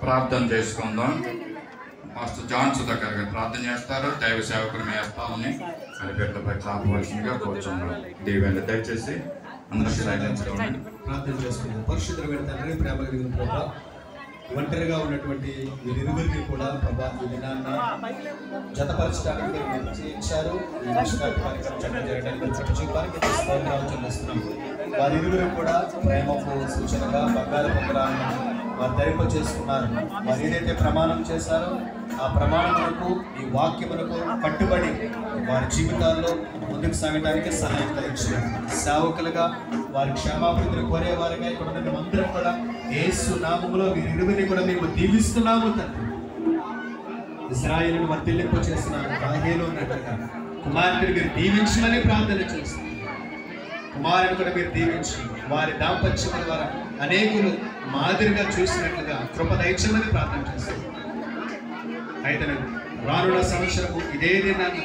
ప్రార్థన చేసుకుందాం. Master John Sudhakar గారు ప్రార్థన చేస్తారు. దైవ సేవకులు వేస్తామని అని బిడ్డలపై కాపవలసిందిగా కూర్చున్నాం. దీవెన దయచేసి అందరూ సైలెన్స్లోనే ప్రార్థన చేసుకుందాం. పరిశుద్ధమైన తండ్రి, ప్రేమ కలిగిన ప్రభా, ఒంటరిగా ఉన్నటువంటి వీరిరువురికి కూడా ప్రభా ఈ దినాన్ని జతపరచడానికి మీరు నిశ్చయించారు. ఈ నిష్కాంతి కార్యక్రమం జరగడానికి చూపానికి స్తోత్రాలు చెల్లిస్తున్నాం. వారిరువురు కూడా ప్రేమకు సూచనగా బంగారు పొందరాలను వారు ధరింప చేసుకున్నారు. వారు ఏదైతే ప్రమాణం చేశారో ఆ ప్రమాణములకు, ఈ వాక్యములకు కట్టుబడి వారి జీవితాల్లో ముందుకు సాగడానికి సహాయం కలిగించారు. సేవకులుగా వారి క్షేమాభివృద్ధిని కోరేవారుగా ఇక్కడ ఉన్న మేమందరం కూడా యేసు నామములో వీరిరువురిని కూడా మేము దీవిస్తున్నాము తండ్రి. ఇశ్రాయేలును వర్తిల్లింపు చేసిన రాహేలు ఉన్నట్టుగా కుమారుడిని మీరు దీవించమని ప్రార్థన చేస్తున్నారు. కుమారుని కూడా మీరు దీవించి వారి దాంపత్యముల ద్వారా అనేకులు మాదిరిగా చూసినట్లుగా కృప దయచేయమని ప్రార్థన చేస్తున్నారు. అయితే రానున్న సంవత్సరము ఇదే దినాన్ని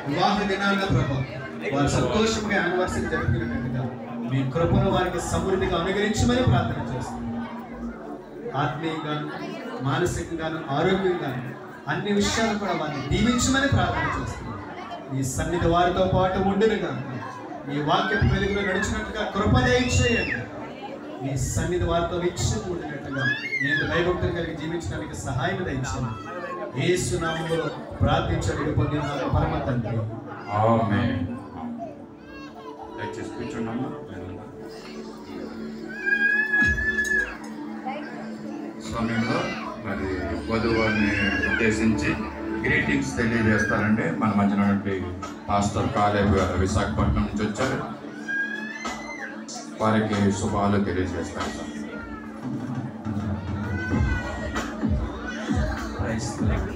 వివాహ దినాలుగా ప్రభావం వారు సంతోషంగా యానివర్సరీ జరుగుతున్నట్టుగా మీ కృపను వారికి సమృద్ధిగా అనుగ్రహించమని ప్రార్థన చేస్తున్నారు. ఆత్మీయంగాను, మానసికంగాను, ఆరోగ్యంగాను అన్ని విషయాలు కూడా వారిని దీవించమని ప్రార్థన చేస్తున్నారు. ఈ సన్నిధి వారితో పాటు ఉండునుగా, మీ వాక్యపు వెలుగులో నడిచినట్టుగా కృప దయచేయండి. మీ సన్నిధి వారితో నిత్యం ఉండినట్టుగా నేను భయభక్తులు కలిగి జీవించడానికి సహాయం దయచేయండి. యేసు నామములో ప్రార్థించబడి పొందిన పరమ తండ్రి, ఆమేన్. దయచేసి కూర్చున్నాము. సమయంలో మరి వధువుని ఉద్దేశించి గ్రీటింగ్స్ తెలియజేస్తారండి. మన మధ్యన పాస్టర్ కాలేబ్ గారు విశాఖపట్నం నుంచి వచ్చారు. వారికి శుభాలు తెలియజేస్తారు.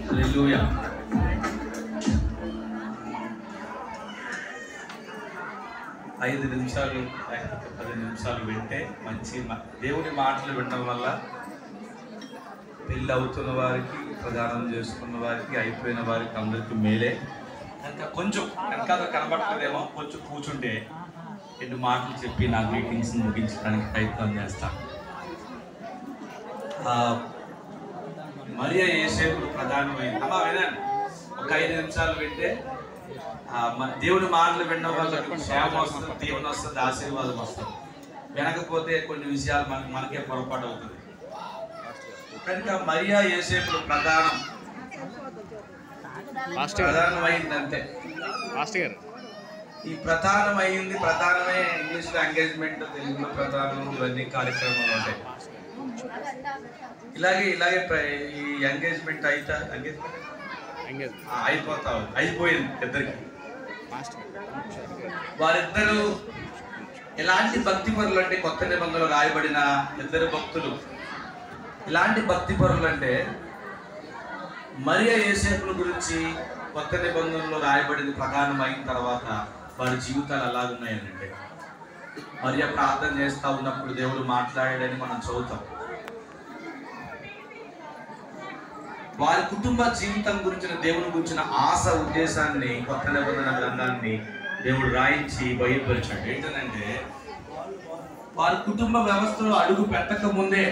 హల్లెలూయా. ఐదు నిమిషాలు లేకపోతే 10 నిమిషాలు వింటే మంచి దేవుని మాటలు వినడం వల్ల పెళ్ళి అవుతున్న వారికి, ప్రదానం చేసుకున్న వారికి, అయిపోయిన వారికి అందరికీ మేలే. కనుక కొంచెం వెనకాల కనబడలేదేమో, కొంచెం కూర్చుంటే 2 మాటలు చెప్పి నా మీటింగ్స్ ముగించడానికి ప్రయత్నం చేస్తాను. మరియా యోసేపులు ప్రధానమైంది. అమ్మా వినండి, ఒక 5 నిమిషాలు వింటే దేవుని మాటలు వినడం వల్ల క్షేమం వస్తుంది, దేవుని వస్తుంది, ఆశీర్వాదం వస్తుంది. వినకపోతే కొన్ని విషయాలు మనకే పొరపాటు అవుతుంది. కనుక మరియా యోసేపులు ప్రధానమైందంటే ఈ ప్రధానమే ఇంగ్లీష్లో ఎంగేజ్మెంట్, తెలుగులో ప్రధానం, ఇవన్నీ కార్యక్రమాలు ఉంటాయి. ఇలాగే ఈ ఎంగేజ్మెంట్ అయిపోయింది ఇద్దరికి. వారిద్దరూ ఎలాంటి భక్తి పరులు అంటే, కొత్త నిబంధనలో రాయబడిన ఇద్దరు భక్తులు ఎలాంటి భక్తి పరులు అంటే, మరియా యోసేపుల గురించి కొత్త నిబంధనలో రాయబడింది ప్రధానం అయిన తర్వాత వారి జీవితాలు ఎలాగున్నాయనంటే, మరియా ప్రార్థన చేస్తూ ఉన్నప్పుడు దేవుడు మాట్లాడాడని మనం చదువుతాం. వారి కుటుంబ జీవితం గురించిన, దేవుని గురించిన ఆశ, ఉద్దేశాన్ని కొత్త నిబంధన గ్రంథాన్ని దేవుడు రాయించి బయలుపరిచాడు. ఏంటంటే, వారి కుటుంబ వ్యవస్థలో అడుగు పెట్టక ముందే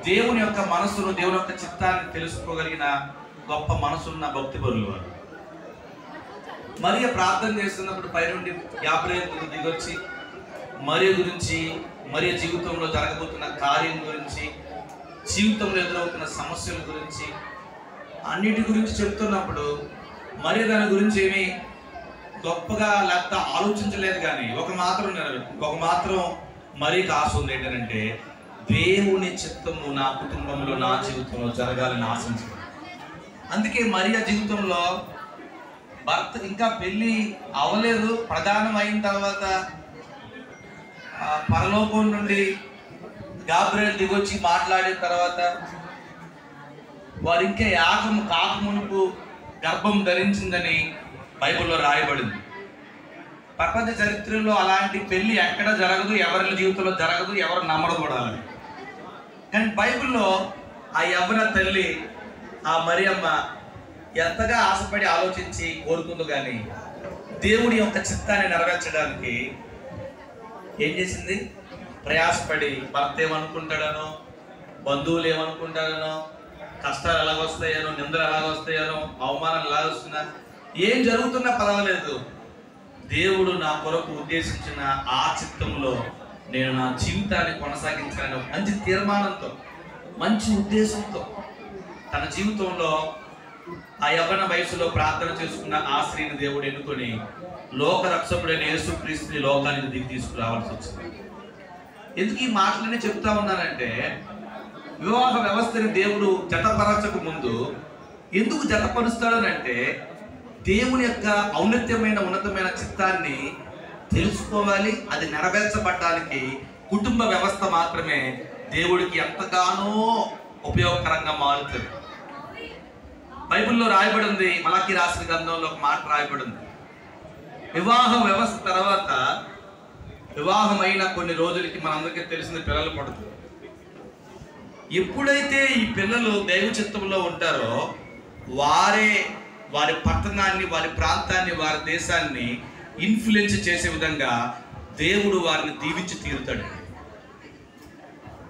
దేవుని యొక్క మనసును, దేవుని యొక్క చిత్తాన్ని తెలుసుకోగలిగిన గొప్ప మనసున్న భక్తి పరులు వారు. మరియా ప్రార్థన చేస్తున్నప్పుడు పైనుండి గాబ్రియెలు దిగొచ్చి మరియ గురించి, మరియ జీవితంలో జరగబోతున్న కార్యం గురించి, జీవితంలో ఎదురవుతున్న సమస్యల గురించి, అన్నిటి గురించి చెప్తున్నప్పుడు మరియ దాని గురించి ఏమీ గొప్పగా లేకపోతే ఆలోచించలేదు. కానీ ఒక మాత్రం మరియకి ఆశ ఉంది. ఏంటంటే, దేవుని చిత్తము నా కుటుంబంలో, నా జీవితంలో జరగాలని ఆశించింది. అందుకే మరియా జీవితంలో భర్త ఇంకా పెళ్ళి అవ్వలేదు, ప్రధానం అయిన తర్వాత పరలోకం నుండి గాబ్రియెలు దిగొచ్చి మాట్లాడిన తర్వాత వారు ఇంకా యాగము కాకమునుపు గర్భం ధరించిందని బైబిల్లో రాయబడింది. ప్రపంచ చరిత్రలో అలాంటి పెళ్లి ఎక్కడ జరగదు, ఎవరి జీవితంలో జరగదు, ఎవరు నమ్మరు కూడా. కానీ బైబిల్లో ఆ యవ్వన తల్లి, ఆ మరియమ్మ ఎంతగా ఆశపడి ఆలోచించి కోరుకుందో కానీ దేవుడి యొక్క చిత్తాన్ని నెరవేర్చడానికి ఏం చేసింది? ప్రయాసపడి భర్త ఏమనుకుంటాడనో, బంధువులు ఏమనుకుంటారనో, కష్టాలు ఎలాగ వస్తాయనో, నిందలు ఎలాగ వస్తాయనో, అవమానాలు ఎలాగ వస్తున్నా, ఏం జరుగుతున్నా పర్వాలేదు, దేవుడు నా కొరకు ఉద్దేశించిన ఆ చిత్తంలో నేను నా జీవితాన్ని కొనసాగించాలని మంచి తీర్మానంతో, మంచి ఉద్దేశంతో తన జీవితంలో ఆ యవ్వన వయసులో ప్రార్థన చేసుకున్న ఆ స్త్రీని దేవుడు ఎన్నుకొని లోక రక్షకుడైన యేసుక్రీస్తుని లోకానికి దిగి తీసుకురావాల్సి వచ్చింది. ఎందుకు ఈ మాటలనే చెప్తా ఉన్నానంటే, వివాహ వ్యవస్థని దేవుడు జతపరచక ముందు ఎందుకు జతపరుస్తాడనంటే, దేవుని యొక్క ఔన్నత్యమైన ఉన్నతమైన చిత్తాన్ని తెలుసుకోవాలి. అది నెరవేర్చబడడానికి కుటుంబ వ్యవస్థ మాత్రమే దేవుడికి ఎంతగానో ఉపయోగకరంగా మారుతుంది. బైబిల్లో రాయబడి ఉంది, మలాకీ రాసిన గ్రంథంలో ఒక మాట రాయబడి ఉంది. వివాహ వ్యవస్థ తర్వాత వివాహమైన కొన్ని రోజులకి మనందరికీ తెలిసిన పిల్లలు పడుతుంది. ఎప్పుడైతే ఈ పిల్లలు దైవ చిత్తంలో ఉంటారో వారే వారి పట్టణాన్ని, వారి ప్రాంతాన్ని, వారి దేశాన్ని ఇన్ఫ్లుయెన్స్ చేసే విధంగా దేవుడు వారిని దీవించి తీరుతాడు.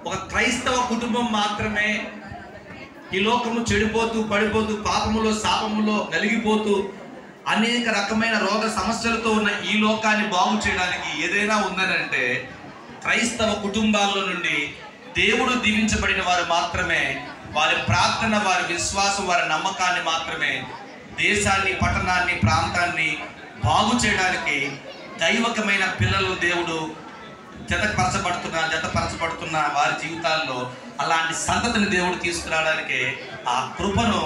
ఒక క్రైస్తవ కుటుంబం మాత్రమే ఈ లోకము చెడిపోతూ, పడిపోతూ, పాపములో, శాపములో నలిగిపోతూ, అనేక రకమైన రోగ సమస్యలతో ఉన్న ఈ లోకాన్ని బాగు చేయడానికి ఏదైనా ఉందనంటే క్రైస్తవ కుటుంబాల్లో నుండి దేవుడు దీవించబడిన వారు మాత్రమే వారి ప్రార్థన, వారి విశ్వాసం, వారి నమ్మకాన్ని మాత్రమే దేశాన్ని, పట్టణాన్ని, ప్రాంతాన్ని బాగు చేయడానికి దైవకమైన పిల్లలు దేవుడు జతపరచబడుతున్న వారి జీవితాల్లో అలాంటి సంతతిని దేవుడు తీసుకురావడానికి ఆ కృపను